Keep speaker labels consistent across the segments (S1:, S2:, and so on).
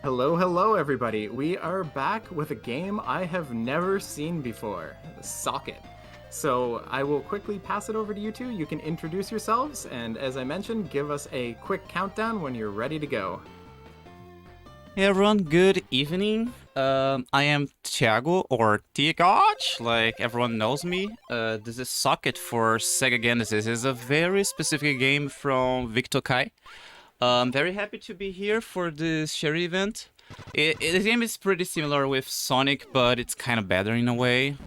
S1: Hello, hello, everybody. We are back with a game I have never seen before, Socket. So I will quickly pass it over to you two. You can introduce yourselves, and as I mentioned, give us a quick countdown when you're ready to go.
S2: Hey everyone, good evening. I am Thiago, or tHiAgOcH, like everyone knows me. This is Socket for Sega Genesis. This is a very specific game from Victor Kai. I'm very happy to be here for this share event. The game is pretty similar with Sonic, but it's kind of better in a way.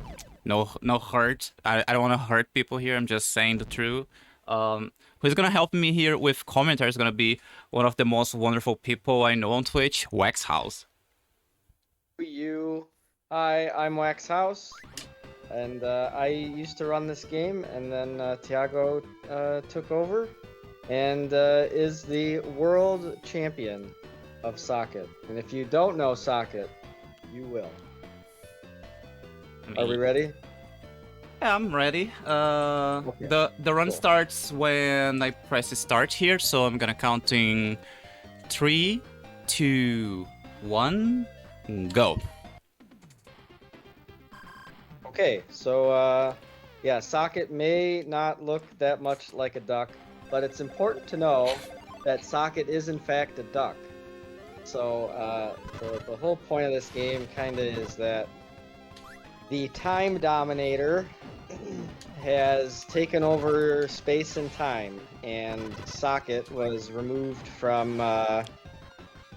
S2: No hurt. I don't want to hurt people here. I'm just saying the truth. Who's gonna help me here with commentary is gonna be one of the most wonderful people I know on Twitch, Wax House.
S3: Hi, I'm Wax House, and I used to run this game, and then Thiago took over, and is the world champion of Socket. And if you don't know Socket, you will. Are we ready?
S2: Yeah, I'm ready.
S3: Okay.
S2: The run
S3: Cool.
S2: starts when I press start here, so I'm gonna counting 3, 2, 1, go.
S3: Okay, so yeah, Socket may not look that much like a duck, but it's important to know that Socket is in fact a duck. So the whole point of this game kind of is that the Time Dominator has taken over space and time, and Socket was removed from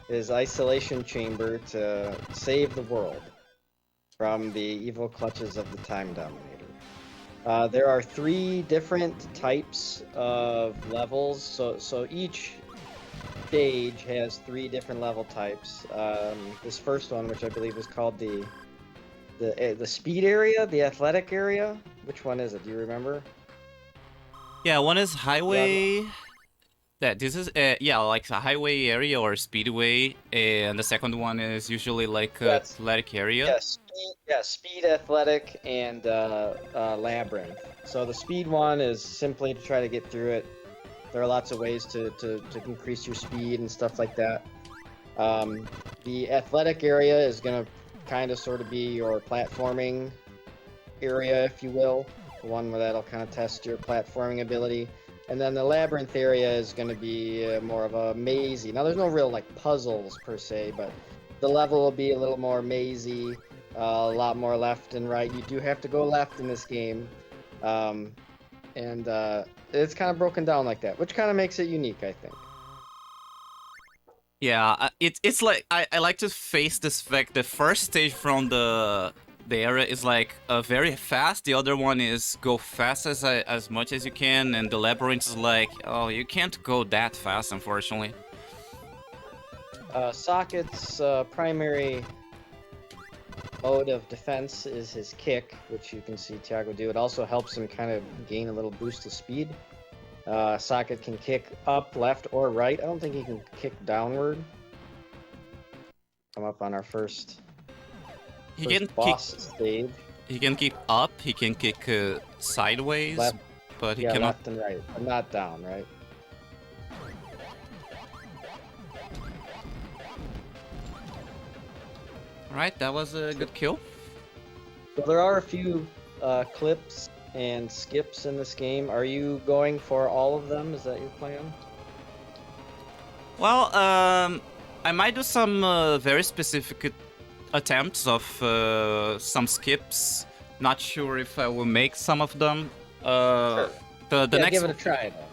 S3: his isolation chamber to save the world from the evil clutches of the Time Dominator. There are 3 different types of levels, so each stage has 3 different level types. This first one, which I believe is called the speed area, the athletic area. Which one is it? Do you remember?
S2: Yeah, one is highway. Yeah, this is yeah, like a highway area or speedway, and the second one is usually like athletic area.
S3: Speed, athletic, and labyrinth. So the speed one is simply to try to get through it. There are lots of ways to increase your speed and stuff like that. The athletic area is gonna kind of sort of be your platforming area, if you will, the one where that'll kind of test your platforming ability. And then the labyrinth area is going to be more of a mazy. Now, there's no real like puzzles per se, but the level will be a little more mazy, a lot more left and right. You do have to go left in this game, and it's kind of broken down like that, which kind of makes it unique, I think.
S2: Yeah, it's like I like to face this fact. The first stage from the area is like very fast. The other one is go fast as much as you can, and the labyrinth is like, oh, you can't go that fast, unfortunately.
S3: Socket's primary mode of defense is his kick, which you can see Thiago do. It also helps him kind of gain a little boost of speed. Socket can kick up, left, or right. I don't think he can kick downward. Come up on our first boss stage.
S2: He can kick up. He can kick sideways, but he cannot.
S3: Left and right, but not down, right?
S2: Right, that was a good kill.
S3: So there are a few clips and skips in this game. Are you going for all of them? Is that your plan?
S2: Well, I might do some very specific attempts of some skips. Not sure if I will make some of them.
S3: Sure.
S2: The next
S3: give it a try though.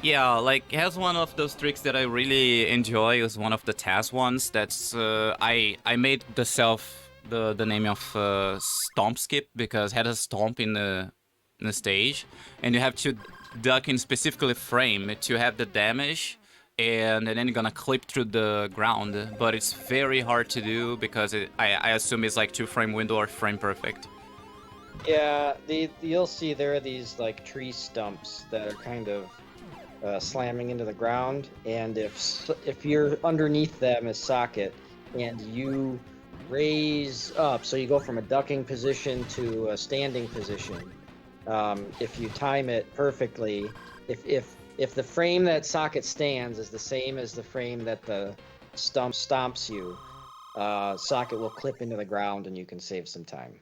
S2: Yeah, like it has one of those tricks that I really enjoy. Is one of the task ones. That's I made the name of stomp skip because it had a stomp in the stage, and you have to duck in specifically frame to have the damage, and then you're gonna clip through the ground. But it's very hard to do because I assume it's like 2-frame window or frame perfect.
S3: Yeah, you'll see there are these like tree stumps that are kind of slamming into the ground, and if you're underneath them as Socket and you raise up, so you go from a ducking position to a standing position. If you time it perfectly, if the frame that Socket stands is the same as the frame that the stump stomps you, socket will clip into the ground and you can save some time.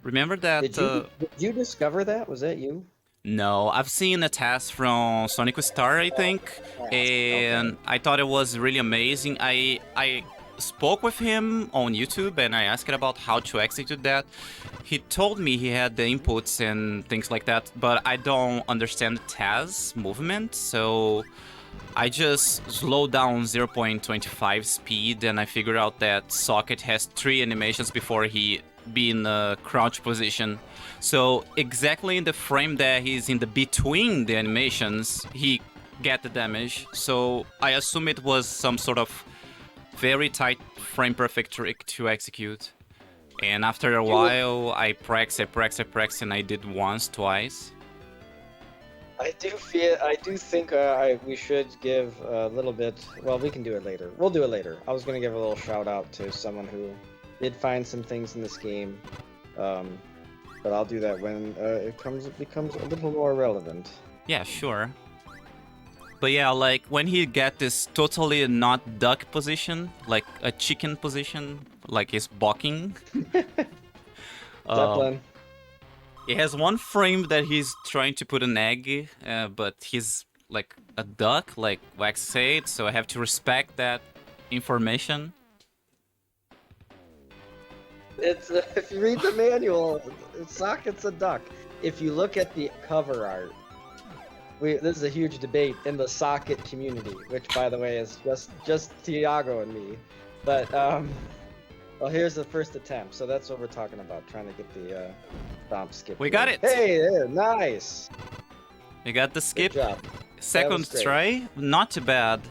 S2: Remember that?
S3: Did you discover that? Was that you?
S2: No, I've seen a test from Sonic Star, I think, and
S3: Okay.
S2: I thought it was really amazing. I spoke with him on YouTube and I asked about how to execute that. He told me he had the inputs and things like that, but I don't understand TAS movement, so I just slowed down 0.25 speed and I figured out that Socket has 3 animations before he be in a crouch position. So exactly in the frame that he's in the between the animations, he get the damage. So I assume it was some sort of very tight frame perfect trick to execute. And after a while, I practiced, and I did once, twice.
S3: I do think we should give a little bit. Well, we can do it later. We'll do it later. I was gonna give a little shout out to someone who did find some things in this game, but I'll do that when it becomes a little more relevant.
S2: Yeah, sure. But yeah, like when he get this totally not duck position, like a chicken position, like he's balking.
S3: Zeppelin.
S2: He has one frame that he's trying to put an egg, but he's like a duck, like Wax said, so I have to respect that information.
S3: It's if you read the manual, Socket's a duck. If you look at the cover art, this is a huge debate in the Socket community, which by the way is just tHiAgOcH and me. But well, here's the first attempt. So that's what we're talking about, trying to get the stomp skip.
S2: We got it.
S3: Hey, there, nice.
S2: We got the skip.
S3: Good job.
S2: Second try, not too bad.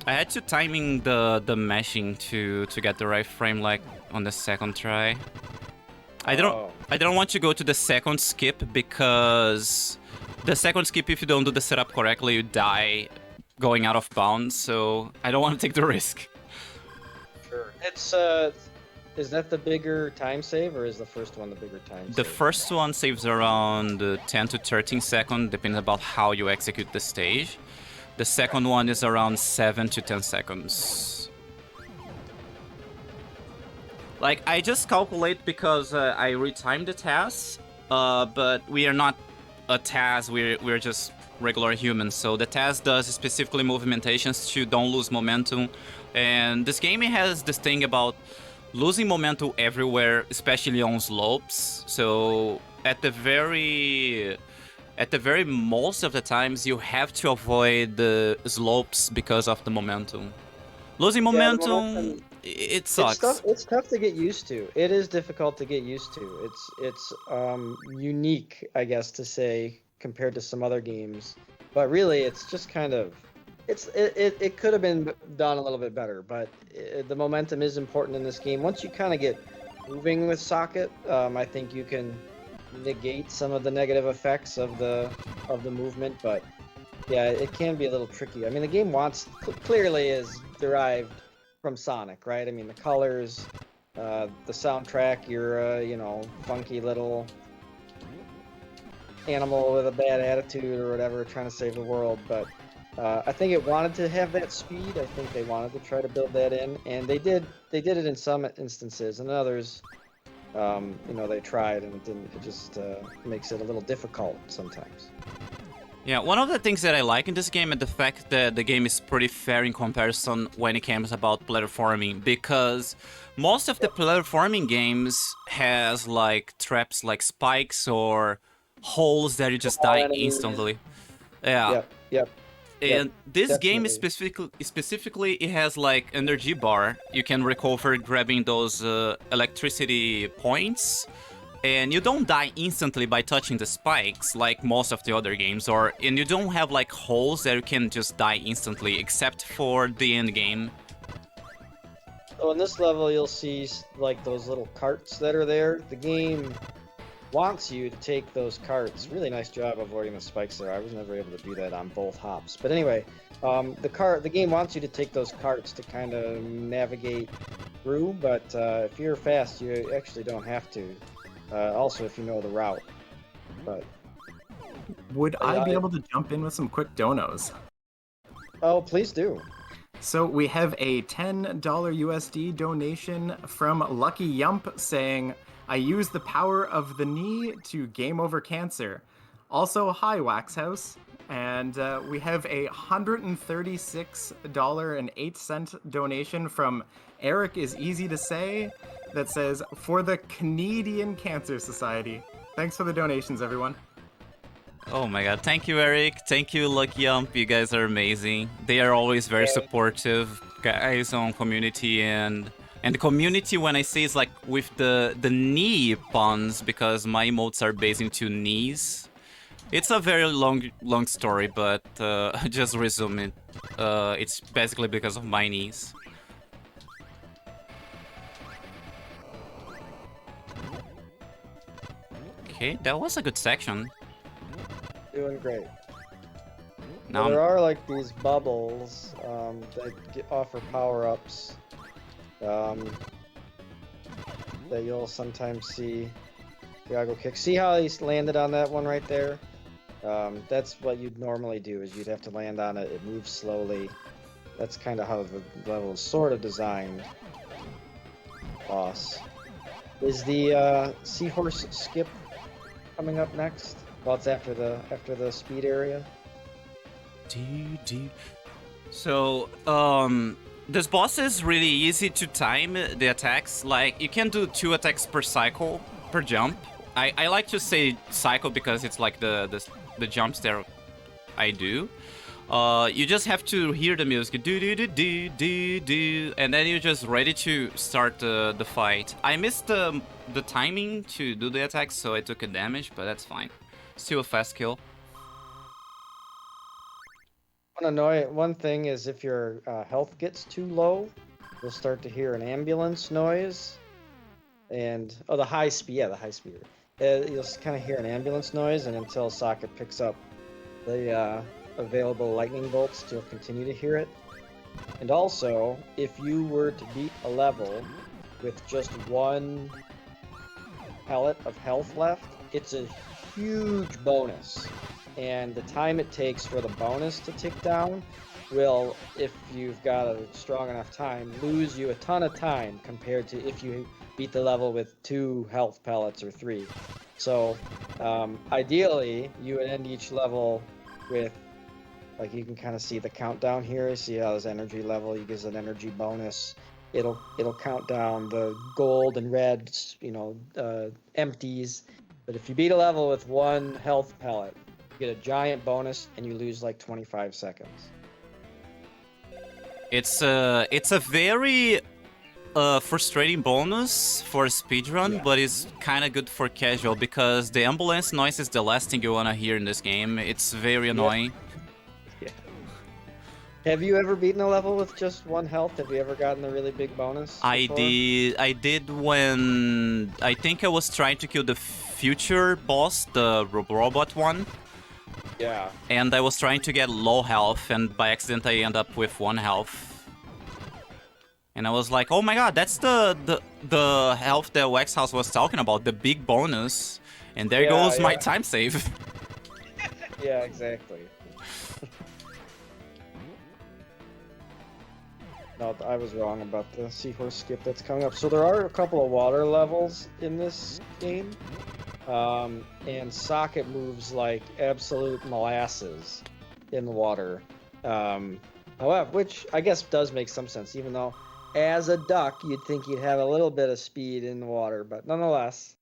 S2: I had to timing the meshing to get the right frame, like on the second try. I don't want to go to the second skip because the second skip, if you don't do the setup correctly, you die going out of bounds. So I don't want to take the risk.
S3: Sure. It's is that the bigger time save, or is the first one the bigger time save?
S2: The first one saves around 10 to 13 seconds, depending about how you execute the stage. The second one is around 7 to 10 seconds. Like, I just calculate because I retimed the task, but we are not a task, we're just regular humans. So the task does specifically movementations to don't lose momentum. And this game has this thing about losing momentum everywhere, especially on slopes. So at the very most of the times, you have to avoid the slopes because of the momentum. Losing momentum, it sucks.
S3: It's tough to get used to. It is difficult to get used to. It's unique, I guess, to say, compared to some other games. But really, it's just kind of it could have been done a little bit better. But the momentum is important in this game. Once you kind of get moving with Socket, I think you can negate some of the negative effects of the movement. But yeah, it can be a little tricky. I mean, the game clearly is derived from Sonic, right? I mean, the colors, the soundtrack, your funky little animal with a bad attitude or whatever, trying to save the world. But I think it wanted to have that speed. I think they wanted to try to build that in, and they did. They did it in some instances, and others, they tried, and it didn't. It just makes it a little difficult sometimes.
S2: Yeah, one of the things that I like in this game is the fact that the game is pretty fair in comparison when it comes about platforming, because most of the platforming games has like traps like spikes or holes that you just die instantly. Yeah.
S3: Yep.
S2: And this game
S3: definitely.
S2: specifically, it has like energy bar. You can recover grabbing those electricity points. And you don't die instantly by touching the spikes like most of the other games, and you don't have like holes that you can just die instantly, except for the end game.
S3: So in this level, you'll see like those little carts that are there. The game wants you to take those carts. Really nice job avoiding the spikes there. I was never able to do that on both hops. But anyway, the game wants you to take those carts to kind of navigate through. But if you're fast, you actually don't have to. Also, if you know the route. But
S1: would I be able to jump in with some quick donos?
S3: Oh, please do.
S1: So we have a $10 USD donation from Lucky Yump saying, I use the power of the knee to game over cancer. Also, hi, Wax House. And we have a $136.08 donation from Eric is Easy to Say that says, for the Canadian Cancer Society. Thanks for the donations, everyone.
S2: Oh my god, thank you, Eric. Thank you, Lucky Yump. You guys are amazing. They are always very supportive guys on community, and the community, when I say, is like with the knee puns, because my emotes are based into knees. It's a very long story, but just resume it. It's basically because of my knees. Okay, that was a good section.
S3: Doing great.
S2: Now
S3: There are like these bubbles that offer power-ups that you'll sometimes see. tHiAgOcH. See how he landed on that one right there? That's what you'd normally do, is you'd have to land on it. It moves slowly. That's kind of how the level is sort of designed. Boss. Is the seahorse skip coming up next? Well, it's after the speed area.
S2: So, this boss is really easy to time the attacks. Like, you can do 2 attacks per cycle, per jump. I like to say cycle because it's like the jumps that I do. You just have to hear the music, do do do do do do, and then you're just ready to start the fight. I missed the timing to do the attacks, so I took a damage, but that's fine. Still a fast kill.
S3: One thing is if your health gets too low, you'll start to hear an ambulance noise, and the high speed. You'll kind of hear an ambulance noise, and until Socket picks up the available lightning bolts, you'll continue to hear it. And also, if you were to beat a level with just 1 pellet of health left, it's a huge bonus. And the time it takes for the bonus to tick down will, if you've got a strong enough time, lose you a ton of time compared to if you beat the level with 2 health pellets or 3. So ideally, you would end each level with, like, you can kind of see the countdown here. See how his energy level, he gives an energy bonus. It'll count down the gold and red, empties. But if you beat a level with 1 health pellet, you get a giant bonus, and you lose like 25 seconds.
S2: It's a very frustrating bonus for a speedrun, but it's kind of good for casual, because the ambulance noise is the last thing you want to hear in this game. It's very annoying.
S3: Yeah. Have you ever beaten a level with just 1 health? Have you ever gotten a really big bonus before?
S2: I did when I think I was trying to kill the future boss, the robot one.
S3: Yeah.
S2: And I was trying to get low health, and by accident I end up with 1 health. And I was like, oh my god, that's the health that Wax House was talking about, the big bonus. And there goes my time save.
S3: Yeah, exactly. No, I was wrong about the seahorse skip that's coming up. So there are a couple of water levels in this game. And Socket moves like absolute molasses in the water. However, which I guess does make some sense, even though as a duck, you'd think you'd have a little bit of speed in the water, but nonetheless,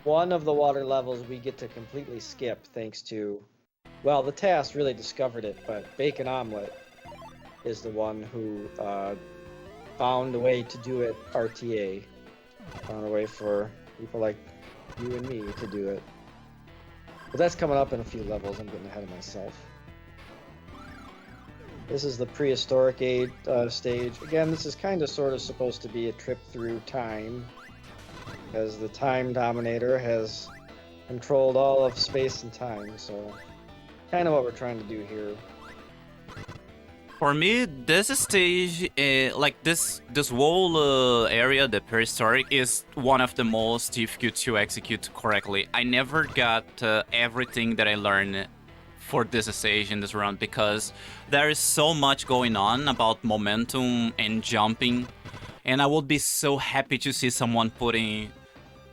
S3: one of the water levels we get to completely skip thanks to, well, the task really discovered it, but Bacon Omelet is the one who found a way to do it RTA, found a way for people like you and me to do it. But that's coming up in a few levels. I'm getting ahead of myself. This is the prehistoric age stage. Again, this is kind of sort of supposed to be a trip through time, because the time dominator has controlled all of space and time, so kind of what we're trying to do here.
S2: For me, this stage, like this whole area, the prehistoric, is one of the most difficult to execute correctly. I never got everything that I learned for this stage in this round because there is so much going on about momentum and jumping, and I would be so happy to see someone putting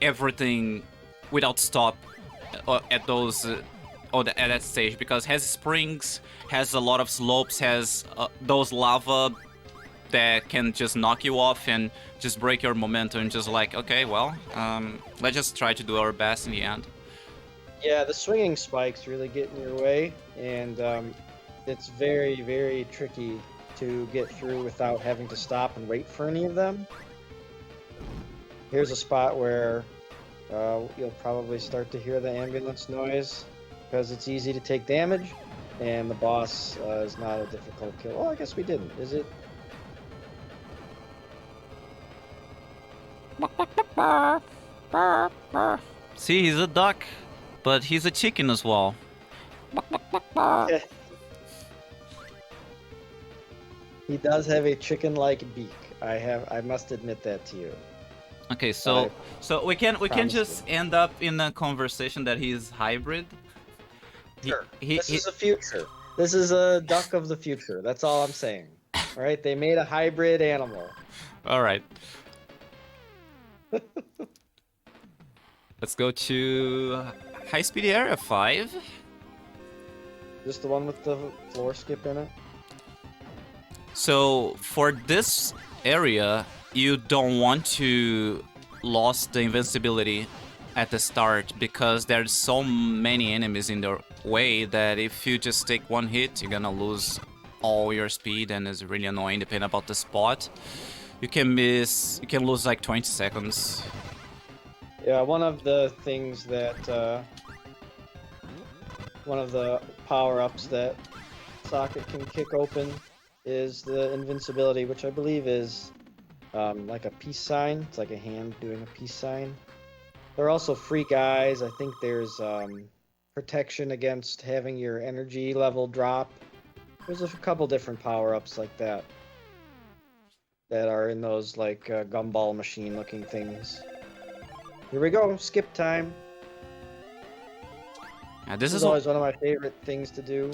S2: everything without stop at those at that stage, because has springs, has a lot of slopes, has those lava that can just knock you off and just break your momentum. Just like, okay, well, let's just try to do our best in the end.
S3: Yeah, the swinging spikes really get in your way, and it's very, very tricky to get through without having to stop and wait for any of them. Here's a spot where you'll probably start to hear the ambulance noise because it's easy to take damage, and the boss is not a difficult kill. Oh, I guess we didn't. Is it?
S2: See, he's a duck, but he's a chicken as well.
S3: He does have a chicken-like beak. I must admit that to you.
S2: Okay, so we can just end up in a conversation that he's hybrid.
S3: Sure. This is a future. This is a duck of the future. That's all I'm saying. All right, they made a hybrid animal.
S2: All right. Let's go to High Speed Area 5.
S3: Just the one with the floor skip in it?
S2: So for this area, you don't want to lose the invincibility at the start because there's so many enemies in the way that if you just take one hit, you're gonna lose all your speed, and it's really annoying depending about the spot. You can lose like 20 seconds.
S3: Yeah, one of the things that one of the power-ups that Socket can kick open is the invincibility, which I believe is like a peace sign. It's like a hand doing a peace sign. There are also free guys. I think there's protection against having your energy level drop. There's a couple different power-ups like that that are in those like gumball machine looking things. Here we go, skip time. This is always one of my favorite things to do.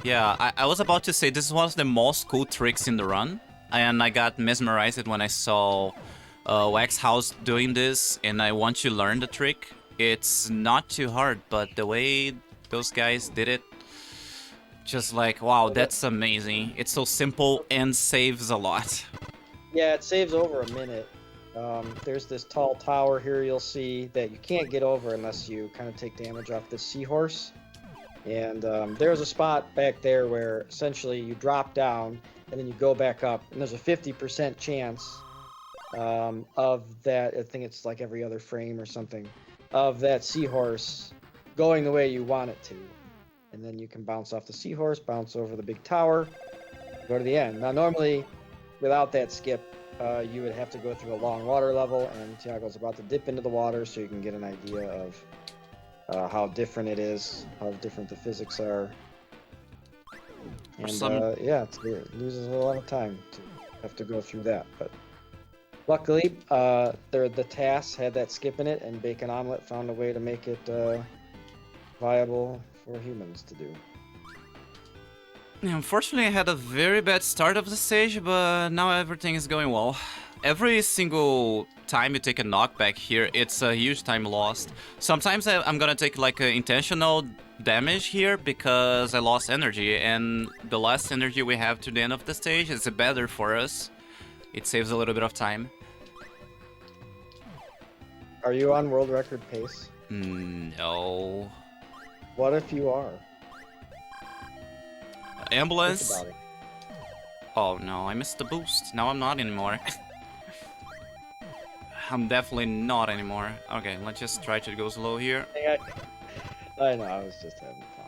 S2: Yeah, I was about to say this is one of the most cool tricks in the run, and I got mesmerized when I saw Wax House doing this, and I want to learn the trick. It's not too hard, but the way those guys did it, just like, wow, that's amazing. It's so simple and saves a lot.
S3: Yeah, it saves over a minute. There's this tall tower here you'll see that you can't get over unless you kind of take damage off this seahorse. And there's a spot back there where essentially you drop down and then you go back up, and there's a 50% chance of that, I think it's like every other frame or something, of that seahorse going the way you want it to. And then you can bounce off the seahorse, bounce over the big tower, go to the end. Now normally, without that skip, you would have to go through a long water level, and tHiAgO's about to dip into the water so you can get an idea of how different it is, how different the physics are. And yeah, it loses a lot of time to have to go through that. But luckily, the TAS had that skip in it, and Bacon Omelet found a way to make it viable for humans to do.
S2: Unfortunately, I had a very bad start of the stage, but now everything is going well. Every single time you take a knockback here, it's a huge time lost. Sometimes I'm gonna take like intentional damage here because I lost energy, and the less energy we have to the end of the stage is better for us. It saves a little bit of time.
S3: Are you on world record pace?
S2: No.
S3: What if you are?
S2: Ambulance?
S3: Think about it.
S2: Oh no, I missed the boost. Now I'm not anymore. I'm definitely not anymore. Okay, let's just try to go slow here.
S3: I know, I was just having fun.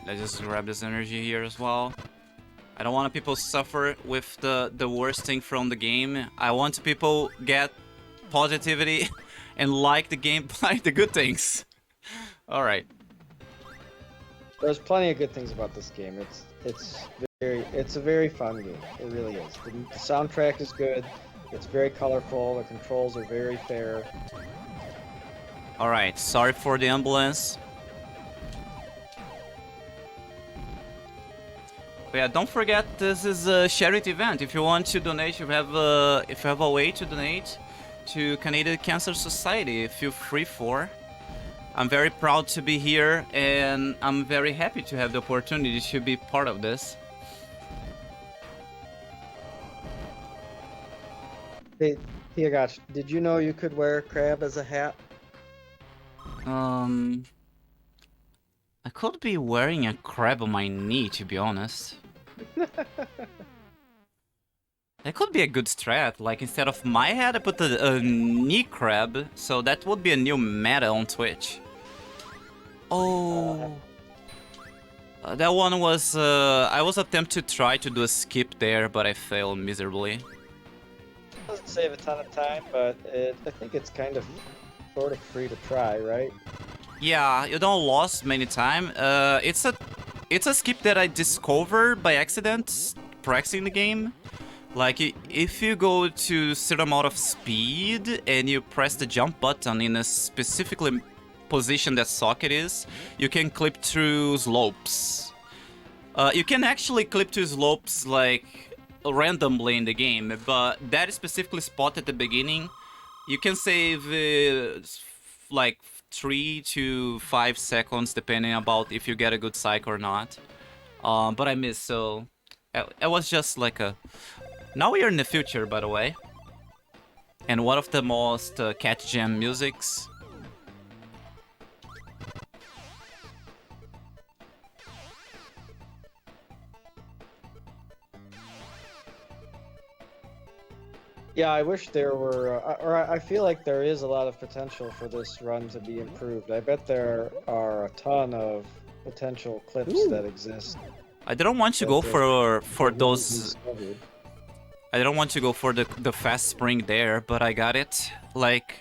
S2: Let's just grab this energy here as well. I don't want people suffer with the worst thing from the game. I want people get positivity and like the game, like the good things. Alright.
S3: There's plenty of good things about this game. It's a very fun game. It really is. The soundtrack is good. It's very colorful. The controls are very fair.
S2: Alright, sorry for the ambulance. But yeah, don't forget this is a charity event. If you want to donate, if you have a way to donate to Canadian Cancer Society, feel free for. I'm very proud to be here, and I'm very happy to have the opportunity to be part of this.
S3: Hey, tHiAgOcH, did you know you could wear a crab as a hat?
S2: I could be wearing a crab on my knee, to be honest. That could be a good strat. Like, instead of my head, I put a knee crab, so that would be a new meta on Twitch. Oh. That one was, I was attempting to try to do a skip there, but I failed miserably.
S3: Doesn't save a ton of time, but I think it's kind of sort of free to try, right?
S2: Yeah, you don't lose many time. It's a skip that I discovered by accident practicing the game. Like, if you go to a certain amount of speed and you press the jump button in a specifically position that socket is, you can clip through slopes. You can actually clip through slopes like randomly in the game, but that specifically spot at the beginning, you can save like 3 to 5 seconds depending about if you get a good cycle or not. But I missed, so it was just like a... Now we are in the future, by the way. And one of the most catch jam musics.
S3: Yeah, I wish there were, or I feel like there is a lot of potential for this run to be improved. I bet there are a ton of potential clips that exist.
S2: I didn't want to go for those... I don't want to go for the fast spring there, but I got it. Like,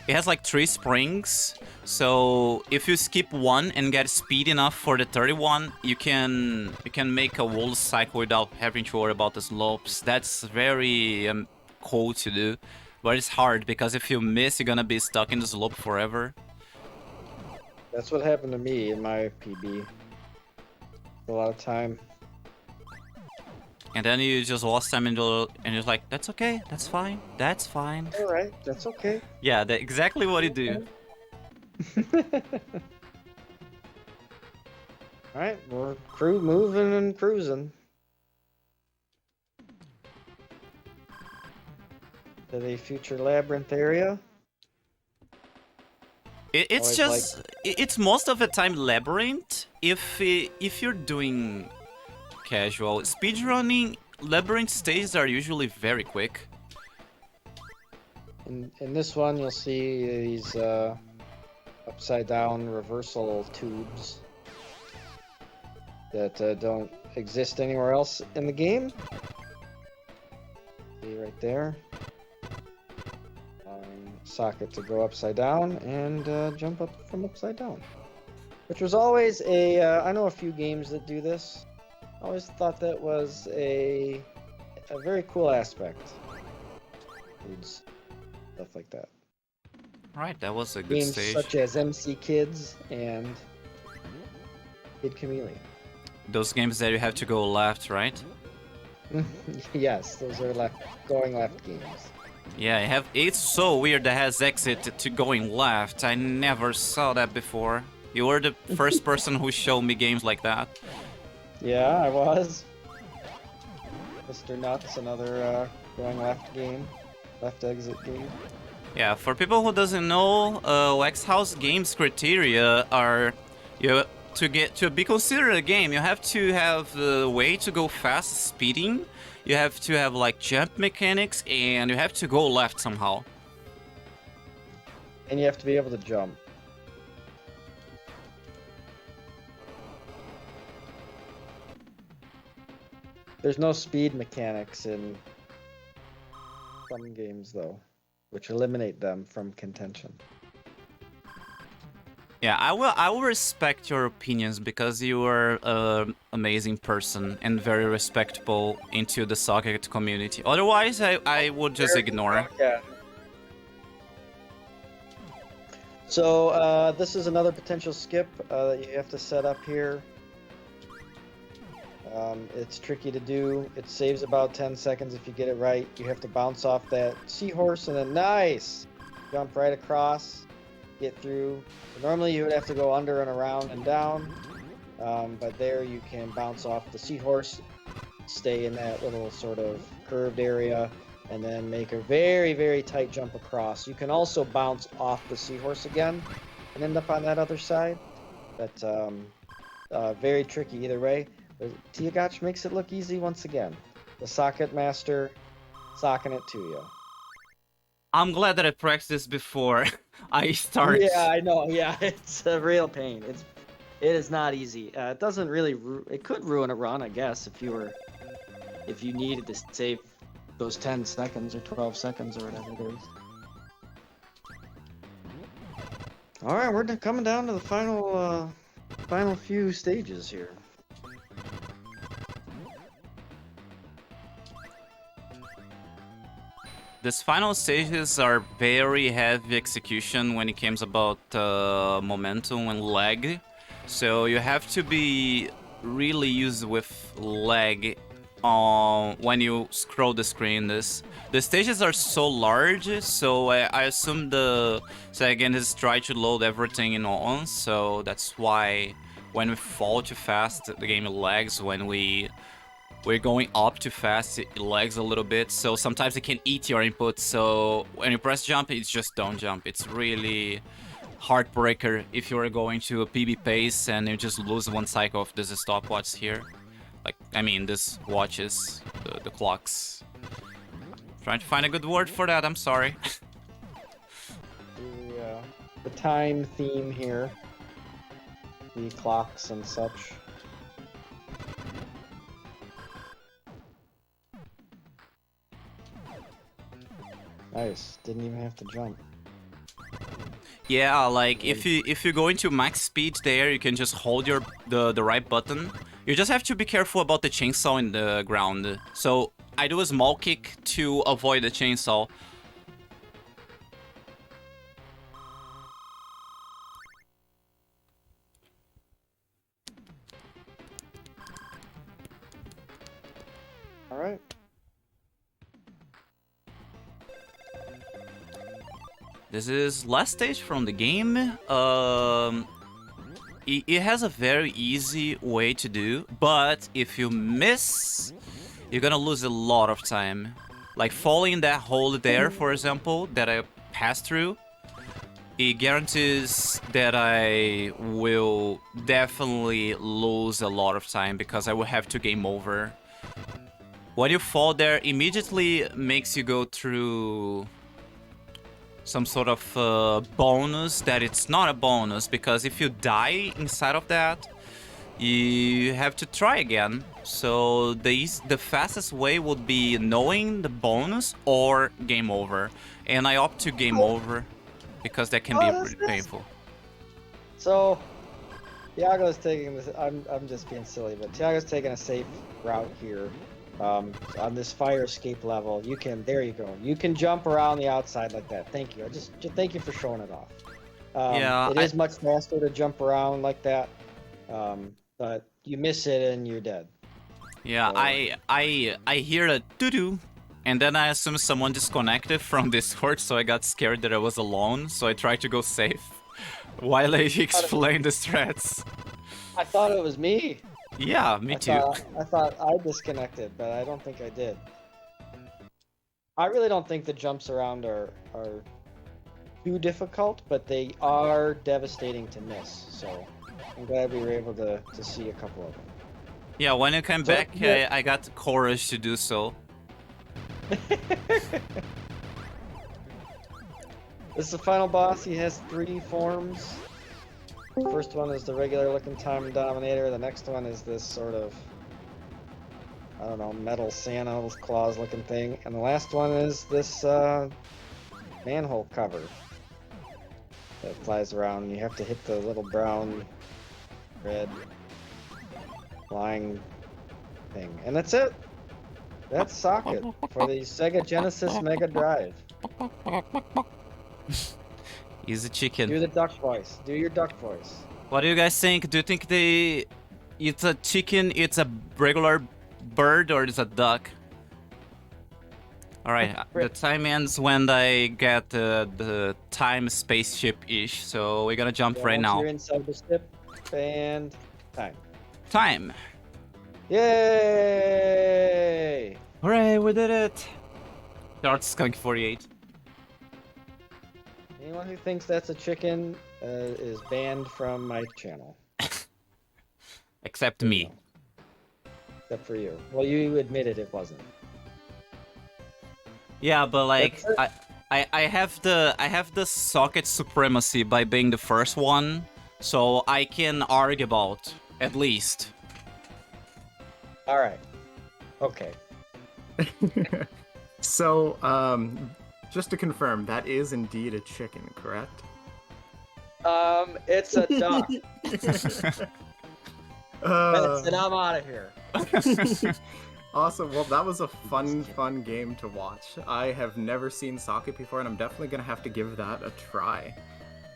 S2: it has like 3 springs, so if you skip one and get speed enough for the 31, you can make a whole cycle without having to worry about the slopes. That's very cool to do, but it's hard because if you miss, you're gonna be stuck in the slope forever.
S3: That's what happened to me in my PB. A lot of time.
S2: And then you just lost time and you're like, that's okay, that's fine, that's fine.
S3: All right, that's okay.
S2: Yeah, that's exactly what you do.
S3: All right, we're moving and cruising to the future labyrinth area.
S2: It's just, it's most of the time labyrinth. If you're doing casual speedrunning, labyrinth stages are usually very quick.
S3: In this one, you'll see these upside down reversal tubes that don't exist anywhere else in the game. See right there. Socket to go upside down and jump up from upside down. Which was always a, I know a few games that do this. I always thought that was a very cool aspect. Stuff like that.
S2: Right, that was a good
S3: Games
S2: stage.
S3: such as MC Kids and Kid Chameleon.
S2: Those games that you have to go left, right?
S3: Yes, those are going left games.
S2: Yeah, it's so weird that has exit to going left. I never saw that before. You were the first person who showed me games like that.
S3: Yeah, I was. Mr. Nuts, another going left game. Left exit game.
S2: Yeah, for people who doesn't know, X-House games criteria are to be considered a game, you have to have the way to go fast, speeding. You have to have like jump mechanics, and you have to go left somehow.
S3: And you have to be able to jump. There's no speed mechanics in some games though, which eliminate them from contention.
S2: Yeah, I will respect your opinions because you are an amazing person and very respectable into the socket community. Otherwise, I would just ignore.
S3: Yeah. So this is another potential skip that you have to set up here. It's tricky to do. It saves about 10 seconds if you get it right. You have to bounce off that seahorse and then nice! Jump right across, get through. Normally you would have to go under and around and down, but there you can bounce off the seahorse, stay in that little sort of curved area, and then make a very, very tight jump across. You can also bounce off the seahorse again and end up on that other side. But very tricky either way. But tHiAgOcH makes it look easy once again. The socket master socking it to you.
S2: I'm glad that I practiced this before I start.
S3: Yeah, I know. Yeah, it's a real pain. It is not easy. It doesn't really. It could ruin a run, I guess, if you needed to save those 10 seconds or 12 seconds or whatever it is. All right, we're coming down to the final few stages here.
S2: These final stages are very heavy execution when it comes about momentum and lag. So you have to be really used with lag when you scroll the screen. The stages are so large, so I assume the again is try to load everything in once. So that's why when we fall too fast, the game lags. When we're going up too fast, it lags a little bit, so sometimes it can eat your input. So when you press jump, it's just don't jump. It's really heartbreaker if you're going to a PB pace and you just lose one cycle of this stopwatch here. Like, I mean, this watches, the clocks. Trying to find a good word for that, I'm sorry.
S3: The time theme here. The clocks and such. Nice. Didn't even have to jump.
S2: Yeah, like if you go into max speed there, you can just hold the right button. You just have to be careful about the chainsaw in the ground. So I do a small kick to avoid the chainsaw.
S3: All right.
S2: This is last stage from the game. It has a very easy way to do, but if you miss, you're gonna lose a lot of time. Like falling in that hole there, for example, that I passed through, it guarantees that I will definitely lose a lot of time because I will have to game over. When you fall there, immediately makes you go through some sort of bonus that it's not a bonus, because if you die inside of that, you have to try again. So the fastest way would be knowing the bonus or game over, and I opt to game over because that can be really painful.
S3: So tHiAgO's taking this. I'm just being silly, but tHiAgO's taking a safe route here. On this fire escape level, you can, there you go, you can jump around the outside like that. Thank you. I just thank you for showing it off.
S2: Yeah,
S3: it is much faster to jump around like that, but you miss it and you're dead.
S2: Yeah,
S3: so.
S2: I hear a doo-doo, and then I assume someone disconnected from Discord, so I got scared that I was alone, so I tried to go safe while I explain the strats.
S3: I thought it was me.
S2: Yeah, me too.
S3: I thought I disconnected, but I don't think I did. I really don't think the jumps around are too difficult, but they are devastating to miss. So I'm glad we were able to see a couple of them.
S2: Yeah, when I came back, yeah. I got the courage to do so.
S3: This is the final boss. He has 3 forms. The first one is the regular looking Time Dominator. The next one is this sort of, I don't know, metal Santa with claws looking thing. And the last one is this manhole cover that flies around. You have to hit the little brown, red, flying thing. And that's it. That's Socket for the Sega Genesis Mega Drive.
S2: He's a chicken.
S3: Do the duck voice. Do your duck voice.
S2: What do you guys think? Do you think It's a chicken, it's a regular bird, or it's a duck? Alright, the time ends when I get the time spaceship-ish, so we're gonna jump right
S3: Once
S2: now.
S3: you're inside the ship, and time.
S2: Time!
S3: Yay!
S2: Hooray, we did it! Dark Skunk 48.
S3: Anyone who thinks that's a chicken is banned from my channel.
S2: Except me.
S3: Except for you. Well, you admitted it wasn't.
S2: Yeah, but like
S3: That's
S2: I have the socket supremacy by being the first one, so I can argue about at least.
S3: All right. Okay.
S1: So, just to confirm, that is indeed a chicken, correct?
S3: It's a duck. That's it. I'm out of here.
S1: Awesome. Well, that was a fun game to watch. I have never seen Socket before, and I'm definitely gonna have to give that a try.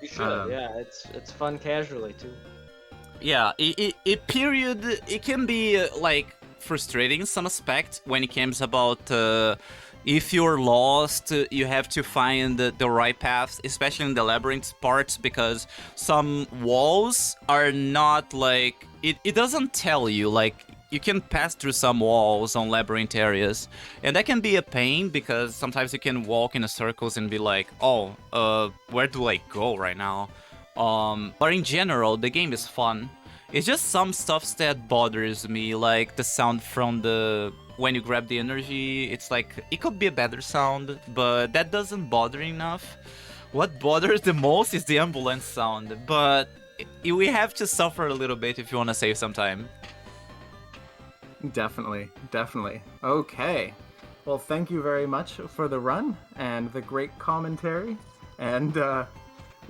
S3: You should. Yeah, it's fun casually too.
S2: Yeah, it can be like frustrating in some aspect when it comes about if you're lost, you have to find the right path, especially in the labyrinth parts, because some walls are not like it doesn't tell you like you can pass through some walls on labyrinth areas, and that can be a pain because sometimes you can walk in circles and be like, oh, where do I go right now? But in general, the game is fun. It's just some stuff that bothers me, like the sound from when you grab the energy. It's like, it could be a better sound, but that doesn't bother enough. What bothers the most is the ambulance sound, but we have to suffer a little bit if you want to save some time.
S1: Definitely. Okay. Well, thank you very much for the run and the great commentary. And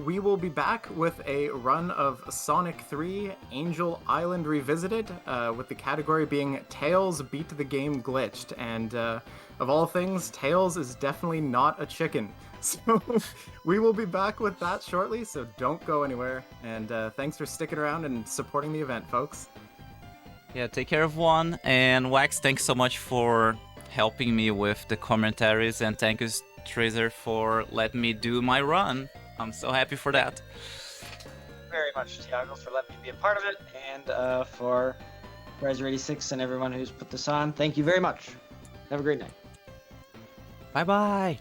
S1: we will be back with a run of Sonic 3 Angel Island Revisited, with the category being Tails Beat the Game Glitched. And of all things, Tails is definitely not a chicken. So we will be back with that shortly, so don't go anywhere. And thanks for sticking around and supporting the event, folks.
S2: Yeah, take care everyone, and Wax, thanks so much for helping me with the commentaries, and thank you Tracer for letting me do my run. I'm so happy for that.
S3: Very much, Thiago, for letting me be a part of it, and for Riser86 and everyone who's put this on. Thank you very much. Have a great night.
S2: Bye bye.